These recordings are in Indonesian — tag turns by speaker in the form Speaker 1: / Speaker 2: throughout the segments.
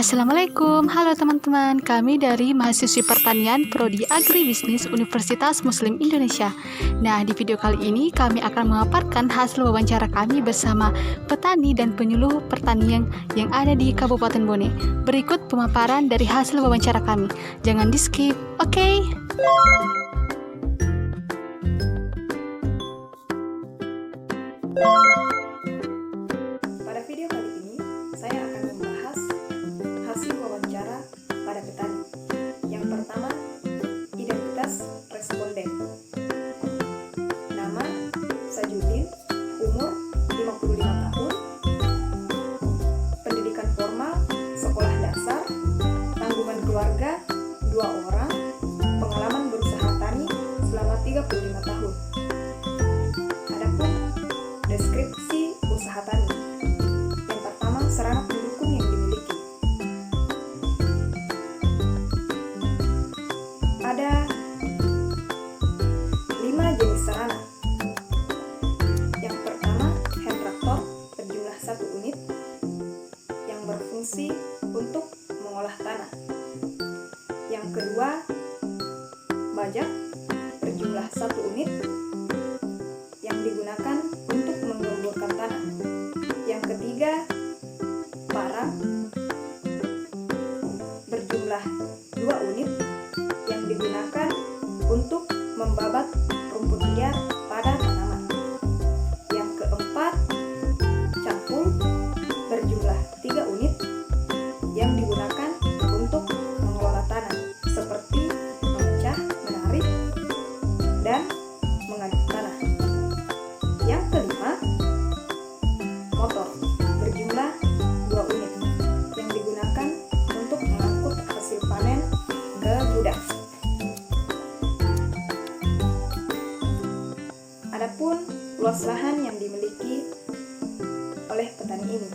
Speaker 1: Assalamualaikum, halo teman-teman. Kami dari Mahasiswi Pertanian Prodi Agribisnis Universitas Muslim Indonesia. Nah, di video kali ini kami akan memaparkan hasil wawancara kami bersama petani dan penyuluh pertanian yang ada di Kabupaten Bone. Berikut pemaparan dari hasil wawancara kami. Jangan di-skip, oke?
Speaker 2: Pada video kali ini, saya akan membahas hasil wawancara pada petani. Yang pertama, identitas responden. Nama, Sajudin, umur 55 tahun, pendidikan formal, sekolah dasar, tanggungan keluarga, 2 orang, pengalaman berusaha tani selama 35 tahun. Adapun deskripsi usaha tani. Yang pertama, sarana pendukung yang dimiliki. Ada 5 jenis sarana. Yang pertama, hand traktor berjumlah 1 unit yang berfungsi untuk mengolah tanah. Yang kedua, bajak berjumlah 1 unit yang digunakan untuk menggemburkan tanah. Yang ketiga, parang berjumlah 2 unit yang digunakan untuk membabat rumput liar pada tanaman. Yang keempat, cangkul berjumlah 3 unit yang digunakan untuk mengelola tanah seperti memecah, menarik, dan mengaduk tanah. Yang kelima, motor berjumlah 2 unit yang digunakan untuk mengangkut hasil panen ke gudang. Adapun luas lahan yang dimiliki oleh petani ini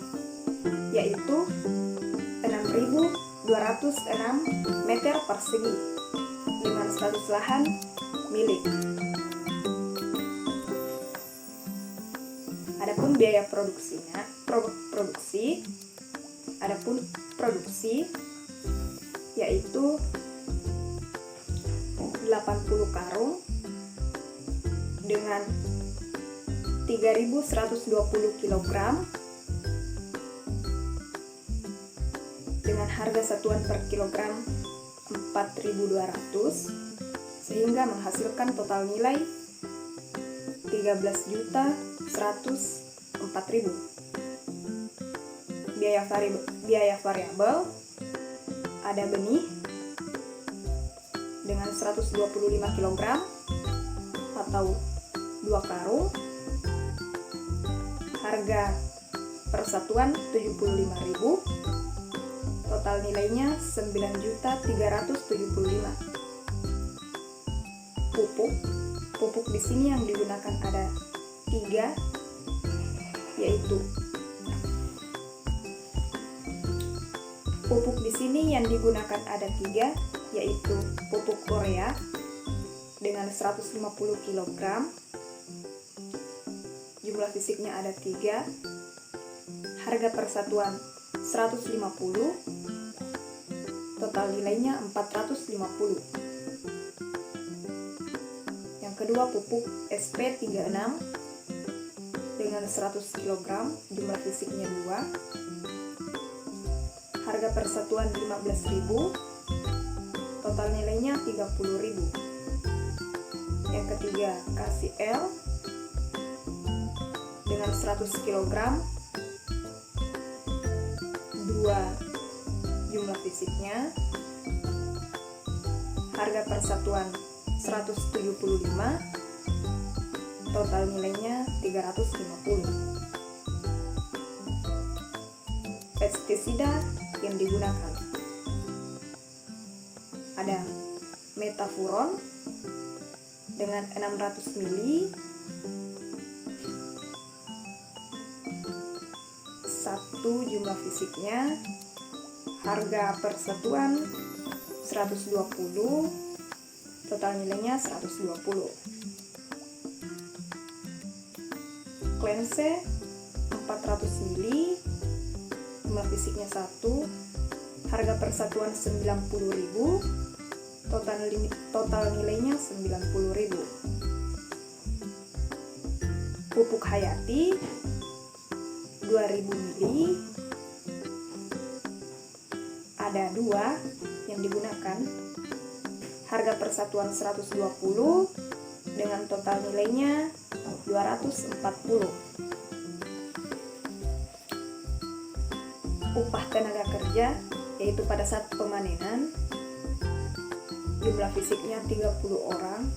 Speaker 2: yaitu 6.206 meter persegi dengan status lahan milik. Adapun biaya produksi yaitu 80 karung dengan 3.120 kg dengan harga satuan per kilogram 4.200 sehingga menghasilkan total nilai 13.104.000. Biaya variabel ada benih dengan 125 kg atau 2 karung, harga per satuan 75.000, total nilainya 9.375. Pupuk di sini yang digunakan ada 3, yaitu pupuk Korea dengan 150 kg, jumlah fisiknya ada 3, harga per satuan 150, total nilainya 450. Yang kedua, pupuk SP36 dengan 100 kg, jumlah fisiknya 2, harga per satuan 15.000, total nilainya 30.000. Yang ketiga, KCL dengan 100 kg, 2 jumlah fisiknya, harga per satuan 175, total nilainya 350. Pestisida yang digunakan ada metafuron dengan 600 ml, 1 jumlah fisiknya, harga per satuan 120, total nilainya 120. Cleanse 400 ml, jumlah fisiknya 1, harga persatuan 90.000, total nilainya 90.000. Pupuk hayati 2000 mili, ada 2 yang digunakan, harga persatuan 120 dengan total nilainya 240. Upah tenaga kerja, yaitu pada saat pemanenan, jumlah fisiknya 30 orang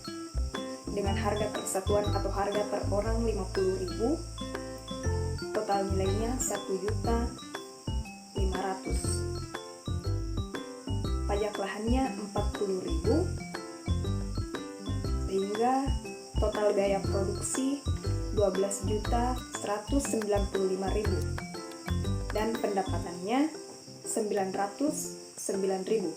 Speaker 2: dengan harga persatuan atau harga per orang 50.000, total nilainya 1.500.000. Pajak lahannya 40.000, sehingga total biaya produksi 12.195.000 dan pendapatannya 909.000.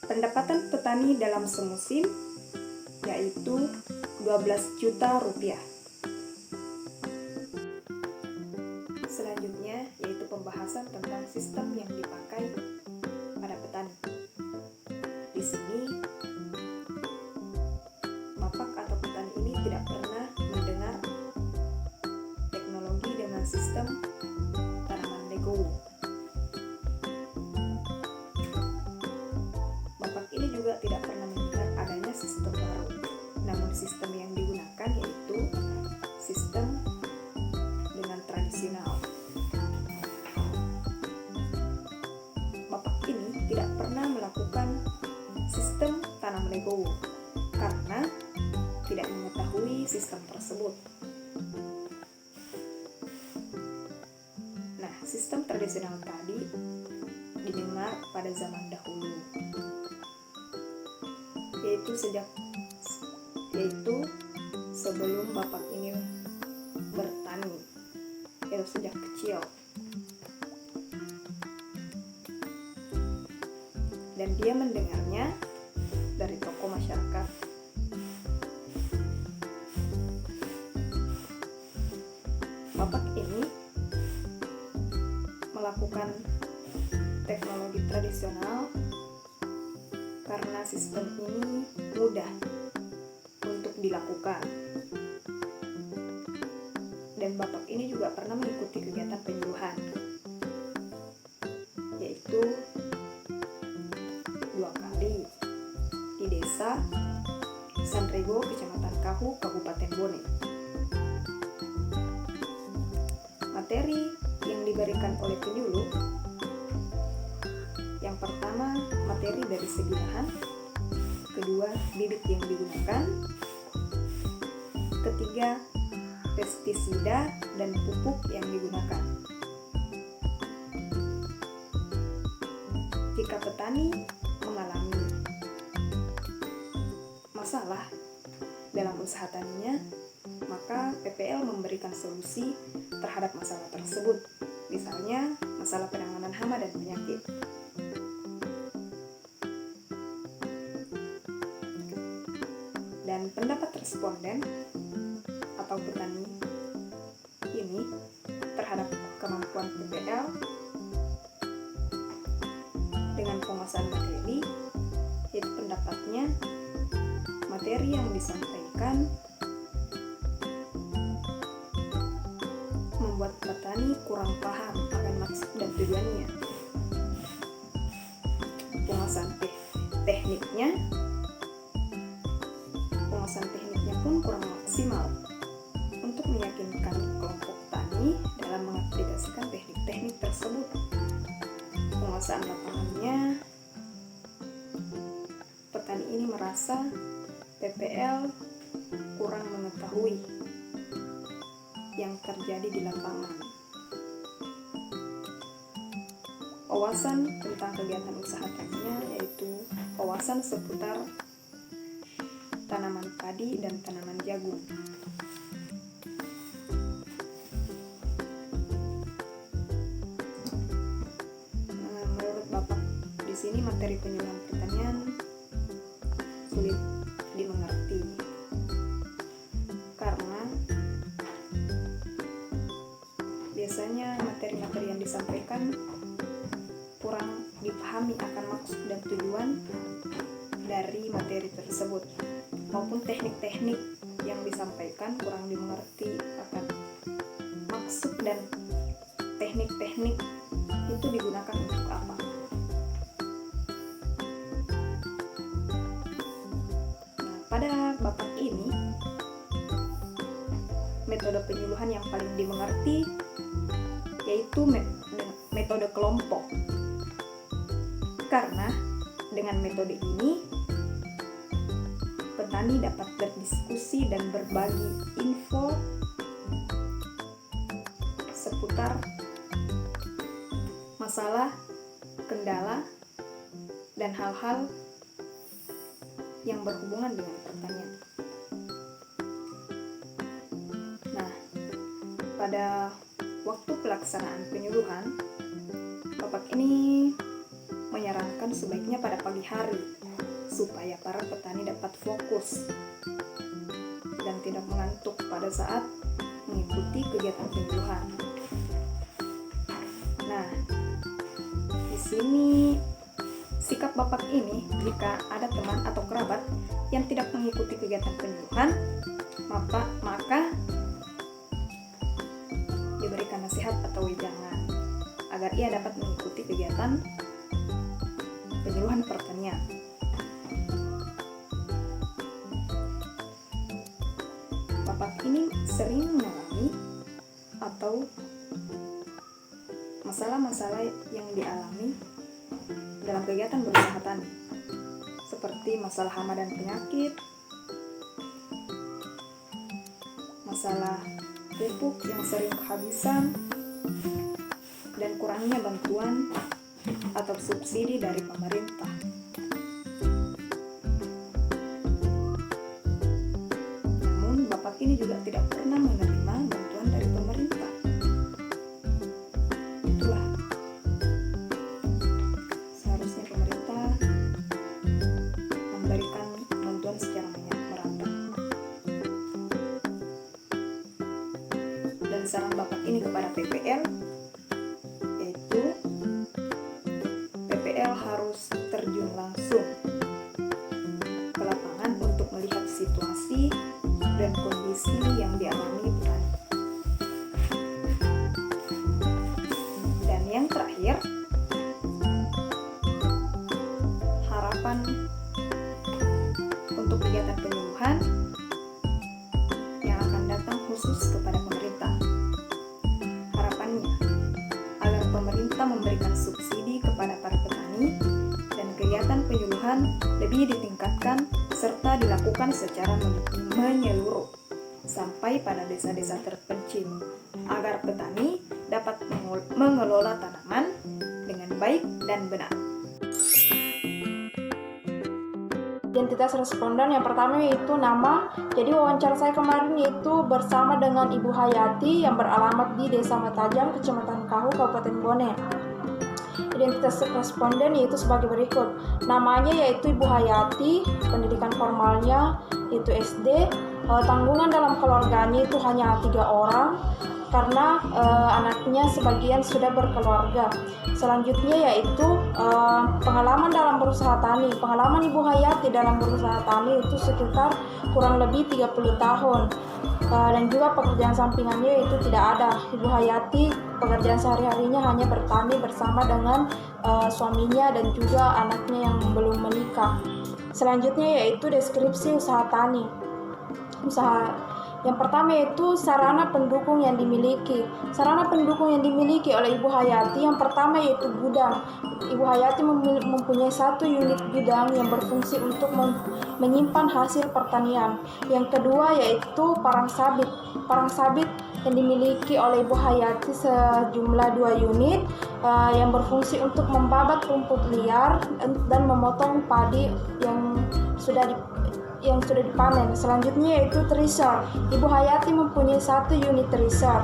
Speaker 2: Pendapatan petani dalam semusim yaitu 12 juta rupiah. Selanjutnya yaitu pembahasan tentang sistem yang dipakai pada petani. Di sini Bapak atau petani ini tidak pernah mendengar teknologi dengan sistem tanaman legowo. Bapak ini juga tidak pernah mendengar adanya sistem baru. Namun sistem yang digunakan yaitu sistem dengan tradisional. Bapak ini tidak pernah melakukan sistem tanam legowo karena tidak mengetahui sistem tersebut. Nah, sistem tradisional tadi didengar pada zaman dahulu, yaitu sebelum Bapak ini bertani, yaitu sejak kecil. Dan dia mendengarnya dari tokoh masyarakat. Bapak ini melakukan teknologi tradisional karena sistem ini mudah untuk dilakukan. Dan Bapak ini juga pernah mengikuti kegiatan penyuluhan, yaitu 2 kali di desa Sanrego, Kecamatan Kahu, Kabupaten Bone. Materi yang diberikan oleh penyuluh, yang pertama materi dari segi lahan, kedua bibit yang digunakan, ketiga pestisida dan pupuk yang digunakan. Jika petani mengalami masalah dalam usaha taninya, maka PPL memberikan solusi terhadap masalah tersebut, misalnya masalah penanganan hama dan penyakit. Dan pendapat responden atau petani ini terhadap kemampuan PPL dengan penguasaan materi, yaitu pendapatnya materi yang disampaikan membuat petani kurang paham akan maksud dan tujuannya. Penguasaan tekniknya pun kurang maksimal untuk meyakinkan kelompok tani dalam mengaplikasikan teknik-teknik tersebut. Penguasaan lapangannya, petani ini merasa PPL kurang mengetahui yang terjadi di lapangan. Wawasan tentang kegiatan usaha taninya yaitu wawasan seputar tanaman padi dan tanaman jagung. Menurut Bapak, di sini materi penyuluhan pertanian sulit dimengerti karena biasanya materi-materi yang disampaikan kurang dipahami akan maksud dan tujuan dari materi tersebut, maupun teknik-teknik yang disampaikan kurang dimengerti akan maksud dan teknik-teknik itu digunakan untuk apa. Nah, pada babak ini metode penyuluhan yang paling dimengerti yaitu metode kelompok. Karena dengan metode ini petani dapat berdiskusi dan berbagi info seputar masalah, kendala, dan hal-hal yang berhubungan dengan pertanian. Nah, pada waktu pelaksanaan penyuluhan, Bapak ini menyarankan sebaiknya pada pagi hari supaya para petani dapat fokus dan tidak mengantuk pada saat mengikuti kegiatan penyuluhan. Nah, di sini sikap Bapak ini jika ada teman atau kerabat yang tidak mengikuti kegiatan penyuluhan, maka diberikan nasihat atau wejangan agar ia dapat mengikuti kegiatan penyuluhan pertanian. Bapak ini sering mengalami atau masalah-masalah yang dialami dalam kegiatan berusaha tani, seperti masalah hama dan penyakit, masalah pupuk yang sering kehabisan, dan kurangnya bantuan atau subsidi dari pemerintah. Namun Bapak ini juga tidak pernah menerima bantuan dari pemerintah. Itulah seharusnya pemerintah memberikan bantuan secara merata. Dan saran Bapak ini kepada PPL yaitu PPL harus terjun langsung ke lapangan untuk melihat situasi dan kondisi yang dialami petani. Dan yang terakhir, harapan untuk kegiatan penyuluhan yang akan datang khusus kepada pemerintah. Harapannya agar pemerintah memberikan subsidi kepada para petani dan kegiatan penyuluhan lebih ditingkatkan serta dilakukan secara menyeluruh sampai pada desa-desa terpencil agar petani dapat mengelola tanaman dengan baik dan benar.
Speaker 3: Identitas responden yang pertama yaitu nama. Jadi wawancara saya kemarin yaitu bersama dengan Ibu Hayati yang beralamat di Desa Matajam, Kecamatan Kahu, Kabupaten Bone. Identitas responden yaitu sebagai berikut. Namanya yaitu Ibu Hayati, pendidikan formalnya yaitu SD, tanggungan dalam keluarganya itu hanya 3 orang karena anaknya sebagian sudah berkeluarga. Selanjutnya yaitu pengalaman dalam berusaha tani. Pengalaman Ibu Hayati dalam berusaha tani itu sekitar kurang lebih 30 tahun. Dan juga pekerjaan sampingannya itu tidak ada. Ibu Hayati pekerjaan sehari-harinya hanya bertani bersama dengan suaminya dan juga anaknya yang belum menikah. Selanjutnya yaitu deskripsi usaha tani. Yang pertama yaitu sarana pendukung yang dimiliki. Sarana pendukung yang dimiliki oleh Ibu Hayati yang pertama yaitu gudang. Ibu Hayati mempunyai 1 unit gudang yang berfungsi untuk menyimpan hasil pertanian. Yang kedua yaitu parang sabit. Parang sabit yang dimiliki oleh Ibu Hayati sejumlah 2 unit. yang berfungsi untuk membabat rumput liar dan memotong padi yang sudah dipanen. Selanjutnya yaitu thresher. Ibu Hayati mempunyai 1 unit thresher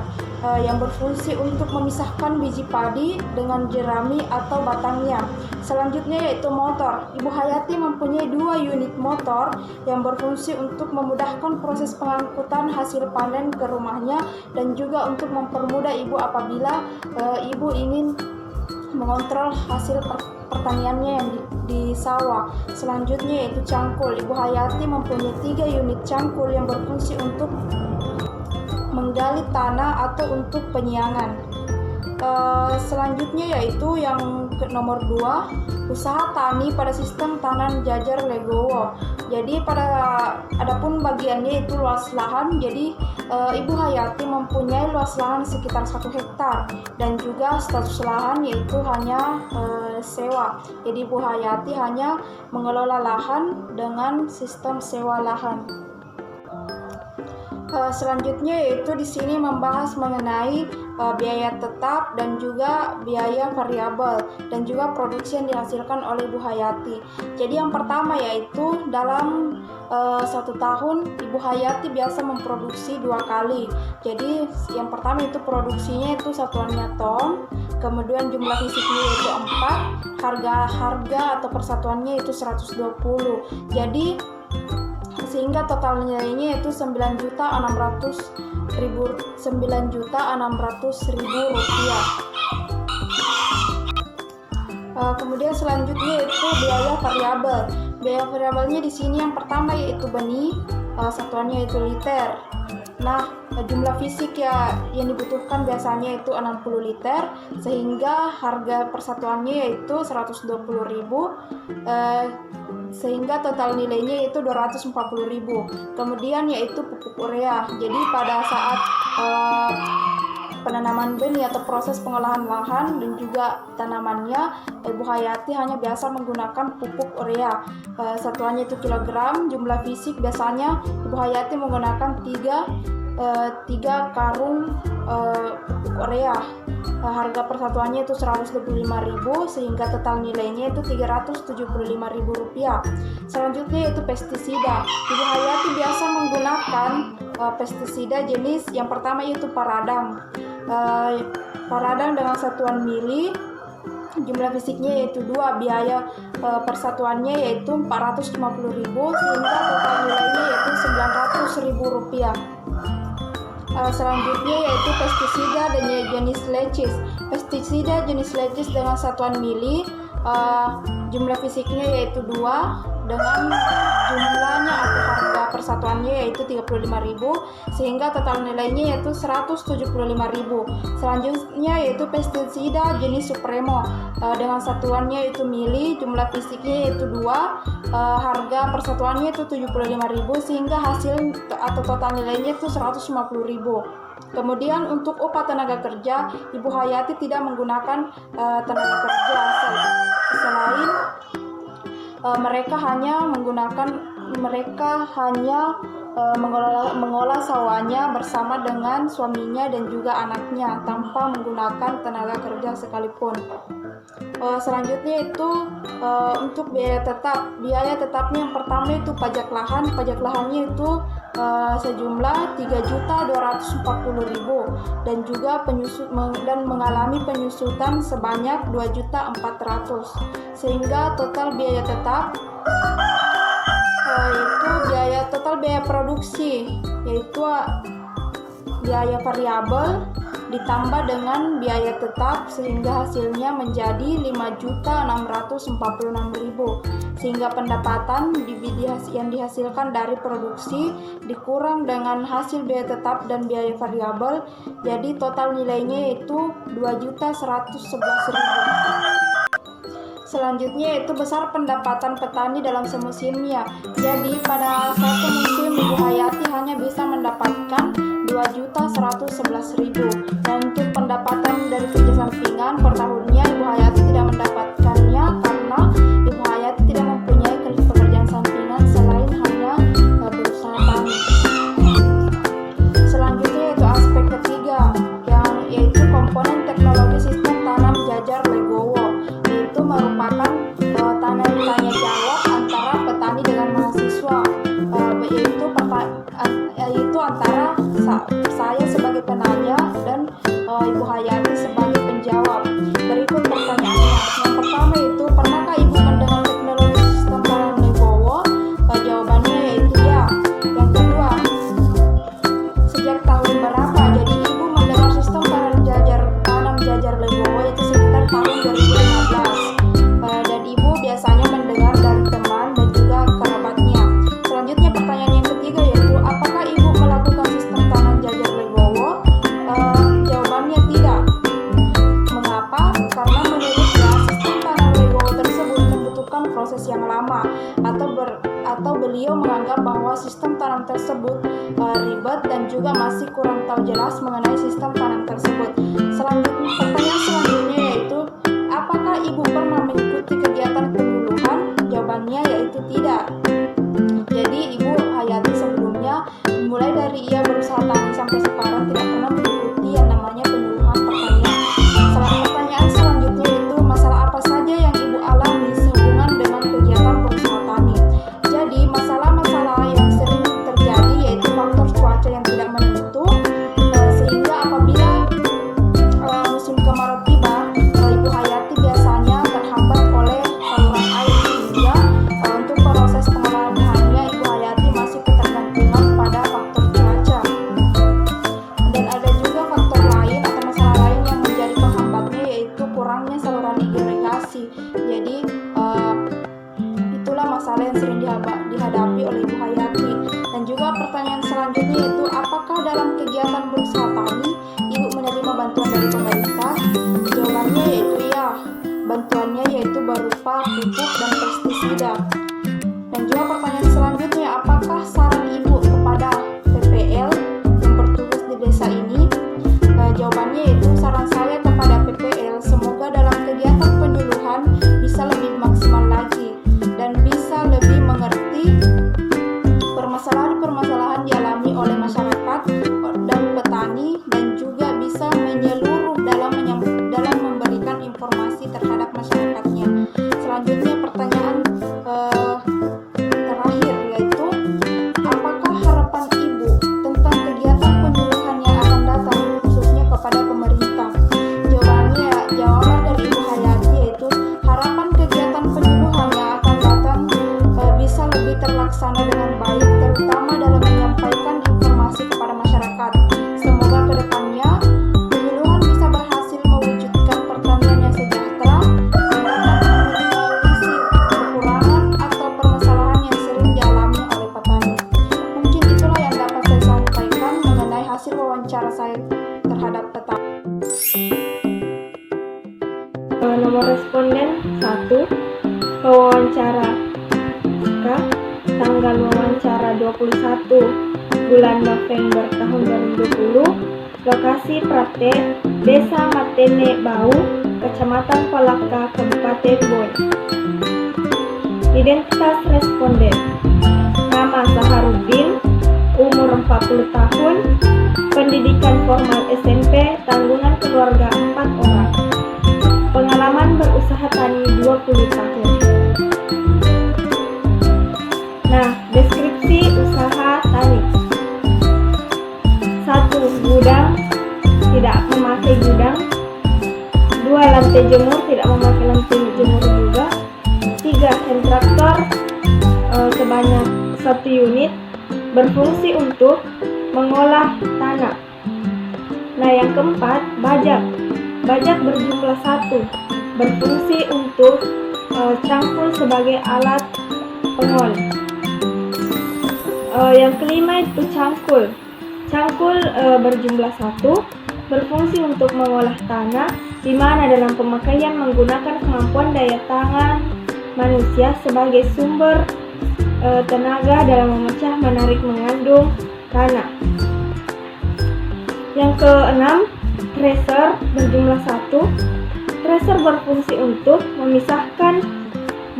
Speaker 3: yang berfungsi untuk memisahkan biji padi dengan jerami atau batangnya. Selanjutnya yaitu motor. Ibu Hayati mempunyai 2 unit motor yang berfungsi untuk memudahkan proses pengangkutan hasil panen ke rumahnya dan juga untuk mempermudah ibu apabila ibu ingin mengontrol hasil pertaniannya yang di sawah. Selanjutnya yaitu cangkul. Ibu Hayati mempunyai 3 unit cangkul yang berfungsi untuk menggali tanah atau untuk penyiangan. Selanjutnya yaitu yang nomor 2, usaha tani pada sistem tanam jajar legowo. Jadi adapun bagiannya itu luas lahan. Jadi Ibu Hayati mempunyai luas lahan sekitar 1 hektar dan juga status lahan yaitu hanya sewa. Jadi Ibu Hayati hanya mengelola lahan dengan sistem sewa lahan. Selanjutnya yaitu di sini membahas mengenai biaya tetap dan juga biaya variabel dan juga produksi yang dihasilkan oleh Ibu Hayati. Jadi yang pertama yaitu dalam 1 tahun Ibu Hayati biasa memproduksi 2 kali. Jadi yang pertama itu produksinya itu satuannya ton, kemudian jumlah fisiknya itu 4, harga atau persatuannya itu 120. Jadi sehingga total nilainya itu 9.600.000 rupiah. Kemudian selanjutnya itu biaya variabel. Biaya variabelnya di sini yang pertama yaitu benih, satuannya itu liter. Nah, jumlah fisik ya yang dibutuhkan biasanya itu 60 liter, sehingga harga persatuannya yaitu 120.000, sehingga total nilainya itu 240.000. Kemudian yaitu pupuk urea. Jadi pada saat penanaman benih atau proses pengolahan lahan dan juga tanamannya, Ibu Hayati hanya biasa menggunakan pupuk urea. Satuannya itu kilogram. Jumlah fisik biasanya Ibu Hayati menggunakan 3 karung pupuk urea. Harga persatuannya itu 125.000 sehingga total nilainya itu 375.000 rupiah. Selanjutnya yaitu pestisida. Ibu Hayati biasa menggunakan pestisida jenis yang pertama yaitu paradang. Paradang dengan satuan mili, jumlah fisiknya yaitu 2, biaya persatuannya yaitu 450.000 sehingga total nilainya yaitu 900.000 rupiah. Selanjutnya yaitu pestisida dan jenis lecis. Pestisida jenis lecis dengan satuan mili, jumlah fisiknya yaitu 2 dengan jumlahnya atau harga persatuannya yaitu 35.000 sehingga total nilainya yaitu 175.000. Selanjutnya yaitu pestisida jenis Supremo dengan satuannya yaitu mili, jumlah fisiknya yaitu 2, harga persatuannya itu 75.000 sehingga hasil atau total nilainya itu 150.000. Kemudian untuk upah tenaga kerja, Ibu Hayati tidak menggunakan tenaga kerja selain mereka hanya mengolah sawahnya bersama dengan suaminya dan juga anaknya tanpa menggunakan tenaga kerja sekalipun. Selanjutnya itu untuk biaya tetap. Biaya tetapnya yang pertama itu pajak lahan. Pajak lahannya itu sejumlah 3.240.000 dan juga mengalami penyusutan sebanyak 2.400.000 sehingga total biaya tetap yaitu biaya produksi yaitu biaya variabel ditambah dengan biaya tetap sehingga hasilnya menjadi 5.646.000 sehingga pendapatan yang dihasilkan dari produksi dikurang dengan hasil biaya tetap dan biaya variabel, jadi total nilainya yaitu 2.111.000. Selanjutnya yaitu besar pendapatan petani dalam semusimnya. Jadi pada satu musim Ibu Hayati hanya bisa mendapatkan 2.111.000 dan untuk pendapatan dari kerja sampingan per tahunnya Ibu Hayati tidak mendapatkannya karena Ibu Hayati tidak mempunyai pekerjaan sampingan selain hanya berusaha tani. Selanjutnya yaitu aspek ketiga yaitu komponen teknologi sistem tanam jajar karena menurutnya sistem tanam legowo tersebut membutuhkan proses yang lama, atau beliau menganggap bahwa sistem tanam tersebut ribet dan juga masih kurang tahu jelas mengenai sistem tanam tersebut. Pertanyaan selanjutnya yaitu, apakah Ibu pernah mengikuti kegiatan penyuluhan? Jawabannya yaitu tidak. Jadi Ibu Hayati sebelumnya, mulai dari ia berusaha tani sampai sekarang, tidak pernah mengikuti yang namanya penyuluhan pertanian. Pertanyaan selanjutnya itu, masalah apa saja yang Ibu alami sehubungan dengan kegiatan berusaha tani? Jadi masalah-masalah yang sering terjadi yaitu faktor cuaca yang tidak menentu, sehingga apabila musim kemarau tiba, Ibu Hayati biasanya terhambat oleh saluran air, sehingga untuk proses pengolahan bahannya Ibu Hayati masih ketergantungan pada faktor cuaca. Dan ada juga faktor lain atau masalah lain yang menjadi penghambatnya, yaitu kurangnya saluran irigasi. Jadi itulah masalah yang sering dihadapi oleh Ibu Hayati. Dan juga pertanyaan selanjutnya yaitu, apakah dalam kegiatan berusaha tani Ibu menerima bantuan dari pemerintah? Jawabannya yaitu ya. Bantuannya yaitu berupa pupuk dan pestisida. Dan juga pertanyaan selanjutnya, apakah saran Ibu kepada PPL yang bertugas di desa ini? Jawabannya yaitu, saran saya kepada PPL, semoga dalam kegiatan penyuluhan bisa lebih maksimal lagi dan bisa lebih mengerti permasalahan-permasalahan dialami oleh masyarakat dan petani, dan juga bisa menyeluruh dalam memberikan informasi terhadap masyarakatnya. Selanjutnya pertanyaan terakhir yaitu, apakah harapan Ibu tentang kegiatan penyuluhan yang akan datang, khususnya kepada pemerintah? Jawaban dari Ibu Hayati yaitu, harapan kegiatan penyuluhan yang akan datang bisa lebih terlaksana dengan baik, terutama dalam menyampaikan informasi kepada masyarakat. Semoga kedepannya penyuluhan bisa berhasil mewujudkan pertanian yang sejahtera dan dapat meminimalisir kekurangan atau permasalahan yang sering dialami oleh petani. Mungkin itulah yang dapat saya sampaikan mengenai hasil wawancara saya terhadap petani.
Speaker 4: Nomor responden 1, wawancara. Tanggal wawancara 21 bulan November tahun 2020. Lokasi praktek Desa Matene Bau, Kecamatan Palaka, Kabupaten Bone. Identitas responden: nama Saharudin, umur 40 tahun, pendidikan formal SMP, tanggungan keluarga 4 orang. Pengalaman berusaha tani 20 tahun. Nah, deskripsi usaha tani. 1. Gudang, tidak memakai gudang. 2. Lantai jemur, tidak memakai lantai jemur juga. 3. Hand traktor sebanyak 1 unit, berfungsi untuk mengolah tanah. Nah, yang keempat, bajak. Bajak berjumlah 1, berfungsi untuk cangkul sebagai alat pengol. Yang kelima itu cangkul. Cangkul berjumlah 1, berfungsi untuk mengolah tanah, di mana dalam pemakaian menggunakan kemampuan daya tangan manusia sebagai sumber tenaga dalam memecah, menarik, mengandung tanah. Yang keenam, thresher berjumlah 1. Thresher berfungsi untuk memisahkan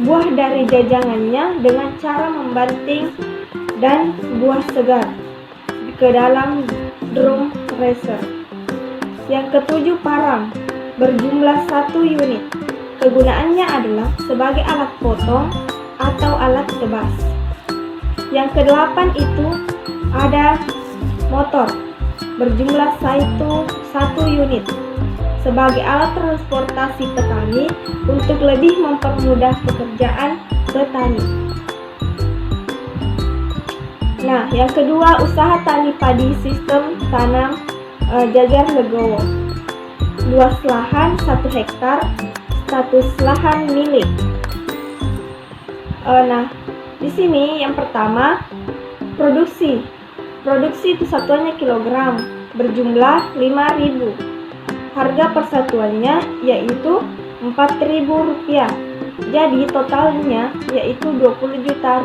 Speaker 4: buah dari jajangannya dengan cara membanting dan buah segar ke dalam drum thresher. Yang ketujuh, parang berjumlah 1 unit. Kegunaannya adalah sebagai alat potong atau alat tebas. Yang kedelapan itu ada motor berjumlah 1 unit sebagai alat transportasi petani untuk lebih mempermudah pekerjaan petani. Nah, yang kedua, usaha tani padi sistem tanam jajar legowo. Luas lahan 1 hektar, status lahan milik. Nah, di sini yang pertama, produksi itu satuannya kilogram, berjumlah 5.000. harga persatuannya yaitu Rp4.000. Jadi totalnya yaitu Rp20 juta.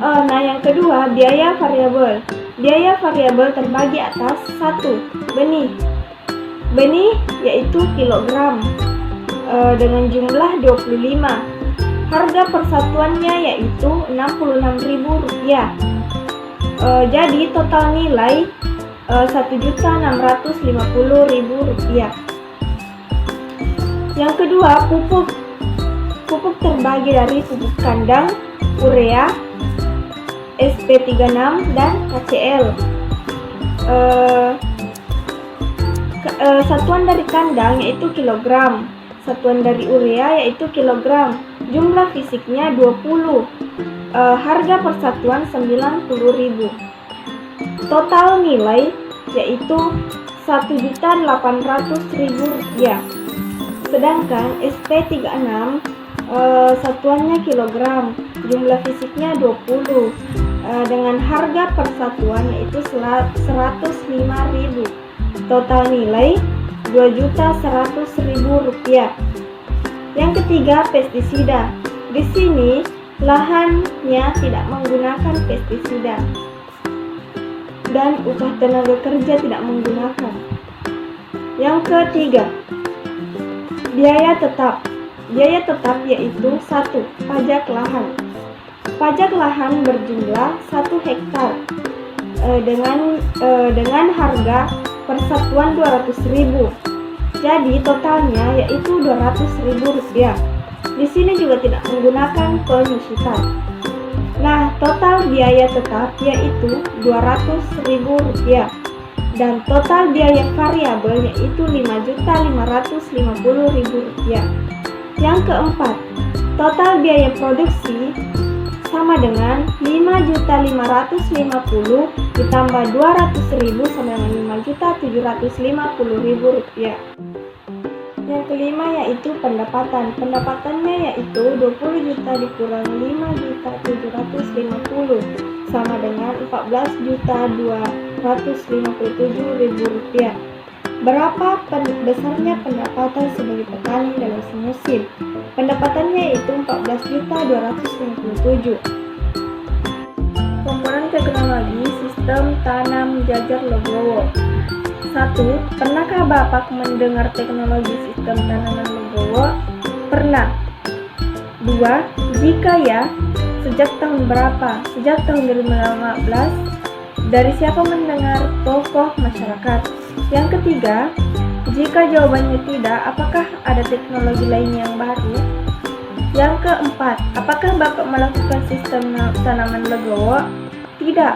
Speaker 4: Nah, yang kedua, biaya variabel. Biaya variabel terbagi atas 1. Benih. Benih yaitu kilogram dengan jumlah 25. Harga persatuannya yaitu Rp66.000. Jadi total nilai Rp1.650.000. Yang kedua, pupuk. Pupuk terbagi dari pupuk kandang, urea, SP36 dan KCl. Satuan dari kandang yaitu kilogram, satuan dari urea yaitu kilogram. Jumlah fisiknya 20. Harga persatuan Rp90.000. Total nilai yaitu Rp1.800.000. Sedangkan SP36 satuannya kilogram, jumlah fisiknya 20, dengan harga persatuan yaitu Rp105.000. Total nilai Rp2.100.000. Yang ketiga, pestisida. Di sini lahannya tidak menggunakan pestisida dan upah tenaga kerja tidak menggunakan. Yang ketiga, biaya tetap. Biaya tetap yaitu 1. Pajak lahan. Pajak lahan berjumlah 1 hektar dengan harga persatuan Rp200.000. Jadi totalnya yaitu Rp200.000. Di sini juga tidak menggunakan penyusutan. Nah, total biaya tetap yaitu Rp200.000 dan total biaya variabel yaitu Rp5.550.000. Yang keempat, total biaya produksi sama dengan Rp5.550.000 ditambah Rp200.000 sama dengan Rp5.750.000. Yang kelima yaitu pendapatan. Pendapatannya yaitu 20 juta dikurangi 5.750.000 sama dengan Rp14.257.000. Berapa besarnya pendapatan sebagai petani dalam semusim? Pendapatannya yaitu Rp14.257. Komponen teknologi sistem tanam jajar Legowo. 1. Pernahkah Bapak mendengar teknologi sistem tanaman Legowo? Pernah. 2. Jika ya, sejak tahun berapa? Sejak tahun 2015. Dari siapa mendengar? Tokoh masyarakat. Yang ketiga, jika jawabannya tidak, apakah ada teknologi lain yang baru? Yang keempat, apakah Bapak melakukan sistem tanaman Legowo? Tidak.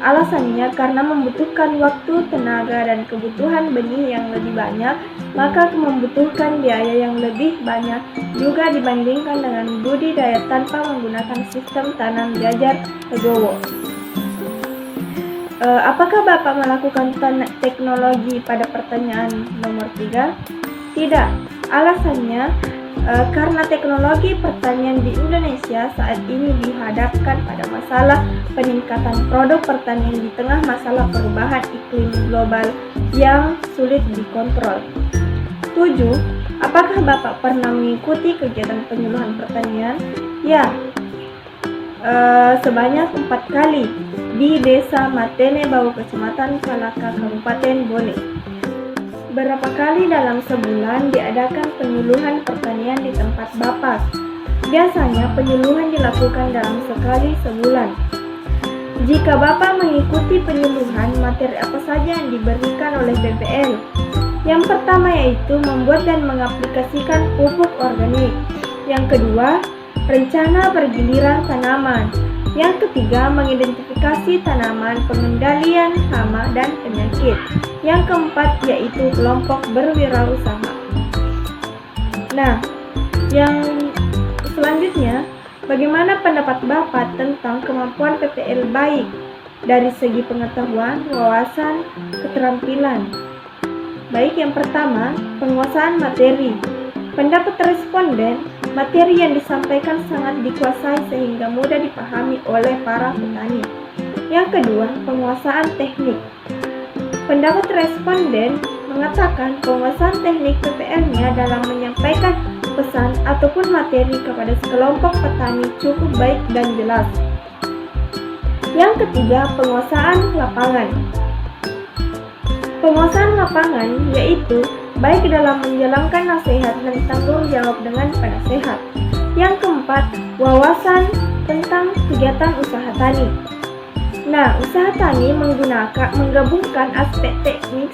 Speaker 4: Alasannya karena membutuhkan waktu, tenaga, dan kebutuhan benih yang lebih banyak, maka membutuhkan biaya yang lebih banyak juga dibandingkan dengan budidaya tanpa menggunakan sistem tanam jajar Legowo. Apakah Bapak melakukan teknologi pada pertanyaan nomor 3? Tidak. Alasannya karena teknologi pertanian di Indonesia saat ini dihadapkan pada masalah peningkatan produk pertanian di tengah masalah perubahan iklim global yang sulit dikontrol. 7. Apakah Bapak pernah mengikuti kegiatan penyuluhan pertanian? Ya, sebanyak 4 kali di Desa Matene Bau, Kecamatan Kalaka, Kabupaten Bone. Berapa kali dalam sebulan diadakan penyuluhan pertanian di tempat Bapak? Biasanya penyuluhan dilakukan dalam sekali sebulan. Jika Bapak mengikuti penyuluhan, materi apa saja yang diberikan oleh PPL? Yang pertama yaitu membuat dan mengaplikasikan pupuk organik. Yang kedua, rencana bergiliran tanaman. Yang ketiga, mengidentifikasi tanaman, pengendalian hama dan penyakit. Yang keempat yaitu kelompok berwirausaha. Nah, yang selanjutnya, bagaimana pendapat Bapak tentang kemampuan PPL baik dari segi pengetahuan, wawasan, keterampilan? Baik, yang pertama, penguasaan materi. Pendapat responden, materi yang disampaikan sangat dikuasai sehingga mudah dipahami oleh para petani. Yang kedua, penguasaan teknik. Pendapat responden mengatakan penguasaan teknik PPL-nya dalam menyampaikan pesan ataupun materi kepada sekelompok petani cukup baik dan jelas. Yang ketiga, penguasaan lapangan. Penguasaan lapangan yaitu baik dalam menjalankan nasihat dan tanggung jawab dengan penasehat. Yang keempat, wawasan tentang kegiatan usaha tani. Nah, usaha tani menggabungkan aspek teknis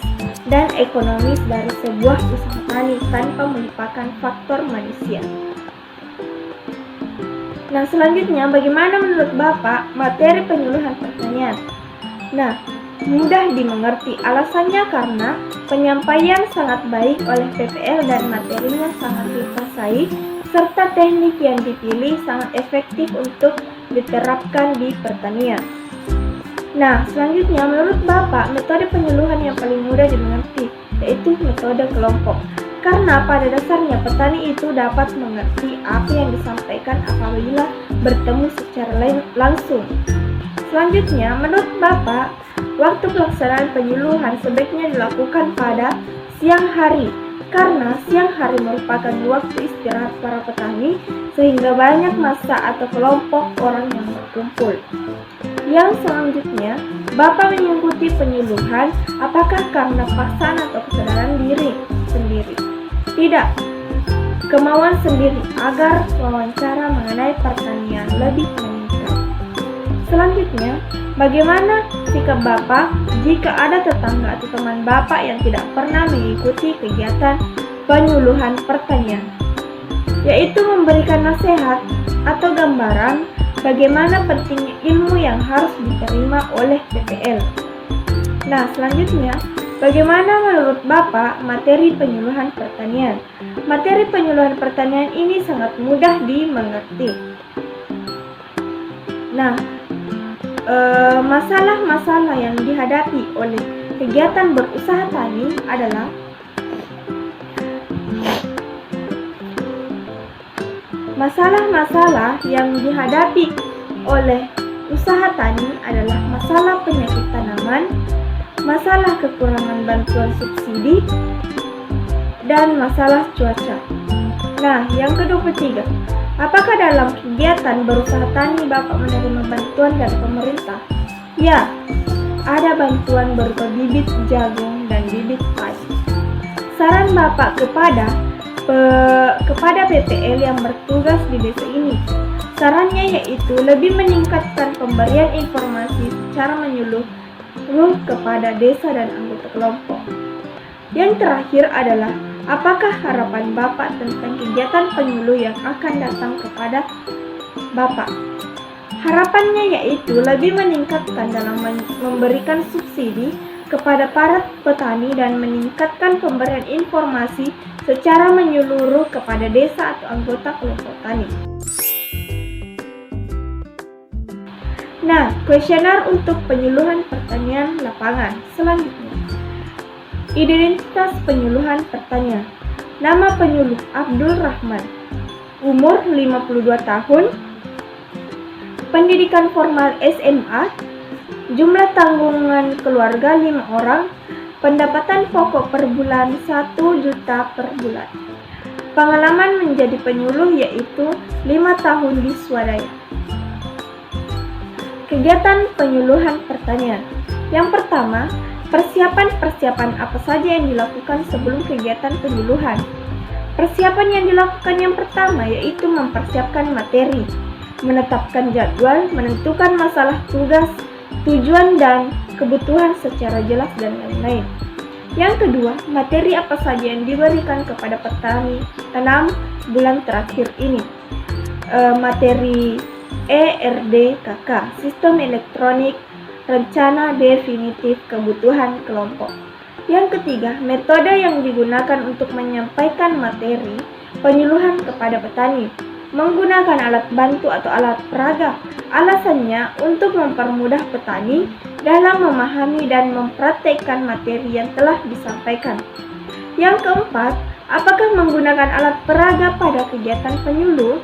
Speaker 4: dan ekonomis dari sebuah usaha tani tanpa melupakan faktor manusia. Nah, selanjutnya bagaimana menurut Bapak materi penyuluhan pertanian? Nah, mudah dimengerti. Alasannya karena penyampaian sangat baik oleh PPL dan materinya sangat dikuasai, serta teknik yang dipilih sangat efektif untuk diterapkan di pertanian. Nah, selanjutnya menurut Bapak metode penyuluhan yang paling mudah dimengerti yaitu metode kelompok. Karena pada dasarnya petani itu dapat mengerti apa yang disampaikan apabila bertemu secara langsung. Selanjutnya, menurut Bapak, waktu pelaksanaan penyuluhan sebaiknya dilakukan pada siang hari, karena siang hari merupakan waktu istirahat para petani sehingga banyak massa atau kelompok orang yang berkumpul. Yang selanjutnya, Bapak mengikuti penyuluhan apakah karena paksaan atau kesadaran diri sendiri? Tidak, kemauan sendiri agar wawancara mengenai pertanian lebih meningkat. Selanjutnya, bagaimana sikap Bapak jika ada tetangga atau teman Bapak yang tidak pernah mengikuti kegiatan penyuluhan pertanian? Yaitu memberikan nasihat atau gambaran bagaimana pentingnya ilmu yang harus diterima oleh PPL. Nah, selanjutnya, bagaimana menurut Bapak materi penyuluhan pertanian? Materi penyuluhan pertanian ini sangat mudah dimengerti. Nah, masalah-masalah yang dihadapi oleh kegiatan berusaha tani adalah masalah-masalah yang dihadapi oleh usaha tani adalah masalah penyakit tanaman, masalah kekurangan bantuan subsidi, dan masalah cuaca. Nah, yang ke-23, apakah dalam kegiatan berusaha tani Bapak menerima bantuan dari pemerintah? Ya, ada bantuan berupa bibit jagung dan bibit padi. Saran Bapak kepada PPL yang bertugas di desa ini, sarannya yaitu lebih meningkatkan pemberian informasi secara menyeluruh kepada desa dan anggota kelompok. Yang terakhir adalah apakah harapan Bapak tentang kegiatan penyuluh yang akan datang kepada Bapak? Harapannya yaitu lebih meningkatkan dalam memberikan subsidi kepada para petani dan meningkatkan pemberian informasi secara menyeluruh kepada desa atau anggota kelompok tani. Nah, kuesioner untuk penyuluhan pertanian lapangan. Selanjutnya, identitas penyuluhan pertanian. Nama penyuluh Abdul Rahman. Umur 52 tahun. Pendidikan formal SMA. Jumlah tanggungan keluarga 5 orang. Pendapatan pokok per bulan 1 juta per bulan. Pengalaman menjadi penyuluh yaitu 5 tahun di swadaya. Kegiatan penyuluhan pertanian. Yang pertama, persiapan apa saja yang dilakukan sebelum kegiatan penyuluhan. Persiapan yang dilakukan yang pertama yaitu mempersiapkan materi, menetapkan jadwal, menentukan masalah tugas, tujuan dan kebutuhan secara jelas dan lain-lain. Yang kedua, materi apa saja yang diberikan kepada petani 6 bulan terakhir ini. Materi ERDKK, Sistem Elektronik Rencana Definitif Kebutuhan Kelompok. Yang ketiga, metode yang digunakan untuk menyampaikan materi penyuluhan kepada petani. Menggunakan alat bantu atau alat peraga. Alasannya untuk mempermudah petani dalam memahami dan mempraktekkan materi yang telah disampaikan. Yang keempat, apakah menggunakan alat peraga pada kegiatan penyuluh?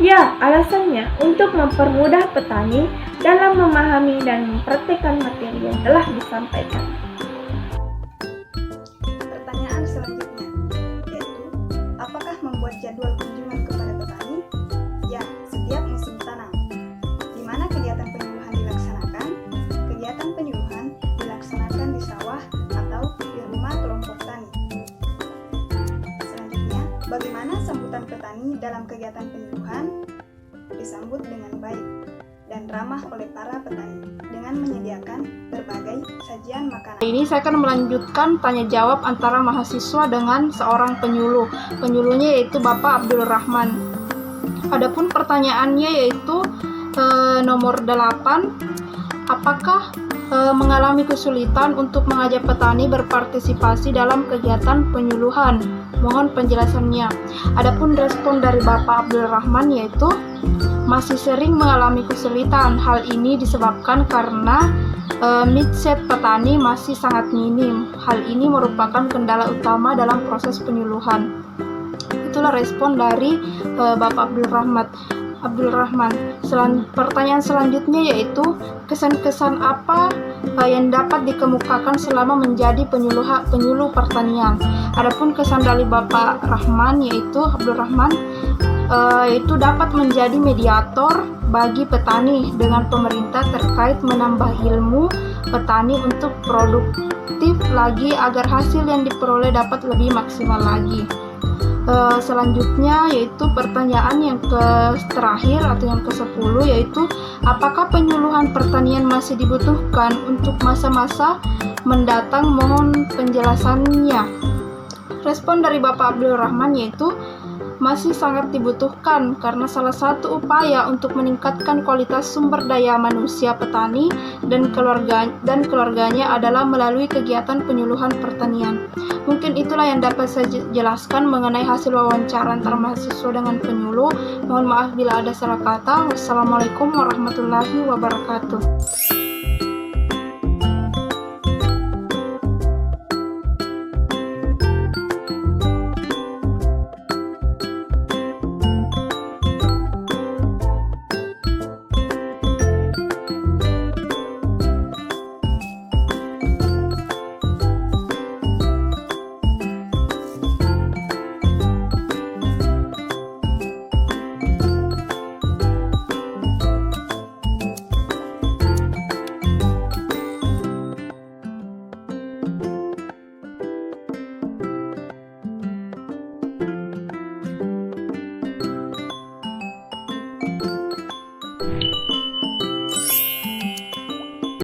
Speaker 4: Ya, alasannya untuk mempermudah petani dalam memahami dan mempraktekkan materi yang telah disampaikan.
Speaker 2: membuat jadwal kunjungan kepada petani? Ya, setiap musim tanam. Di mana kegiatan penyuluhan dilaksanakan? Kegiatan penyuluhan dilaksanakan di sawah atau di rumah kelompok tani. Selanjutnya, bagaimana sambutan petani dalam kegiatan penyuluhan? Disambut dengan baik dan ramah oleh para petani dengan menyediakan berbagai sajian makanan.
Speaker 3: Ini saya akan melanjutkan tanya jawab antara mahasiswa dengan seorang penyuluh. Penyuluhnya yaitu Bapak Abdul Rahman. Adapun pertanyaannya yaitu nomor 8. Apakah mengalami kesulitan untuk mengajak petani berpartisipasi dalam kegiatan penyuluhan? Mohon penjelasannya. Adapun respon dari Bapak Abdul Rahman yaitu masih sering mengalami kesulitan. Hal ini disebabkan karena mindset petani masih sangat minim. Hal ini merupakan kendala utama dalam proses penyuluhan. Itulah respon dari Bapak Abdul Rahman. Pertanyaan selanjutnya yaitu kesan-kesan apa yang dapat dikemukakan selama menjadi penyuluh pertanian. Adapun kesan dari Bapak Rahman yaitu Abdul Rahman itu dapat menjadi mediator bagi petani dengan pemerintah terkait menambah ilmu petani untuk produktif lagi agar hasil yang diperoleh dapat lebih maksimal lagi. Selanjutnya yaitu pertanyaan yang terakhir atau yang ke-10 yaitu apakah penyuluhan pertanian masih dibutuhkan untuk masa-masa mendatang? Mohon penjelasannya. Respon dari Bapak Abdul Rahman yaitu masih sangat dibutuhkan karena salah satu upaya untuk meningkatkan kualitas sumber daya manusia petani dan keluarganya adalah melalui kegiatan penyuluhan pertanian. Mungkin itulah yang dapat saya jelaskan mengenai hasil wawancara antara mahasiswa dengan penyuluh. Mohon maaf bila ada salah kata. Wassalamualaikum warahmatullahi wabarakatuh.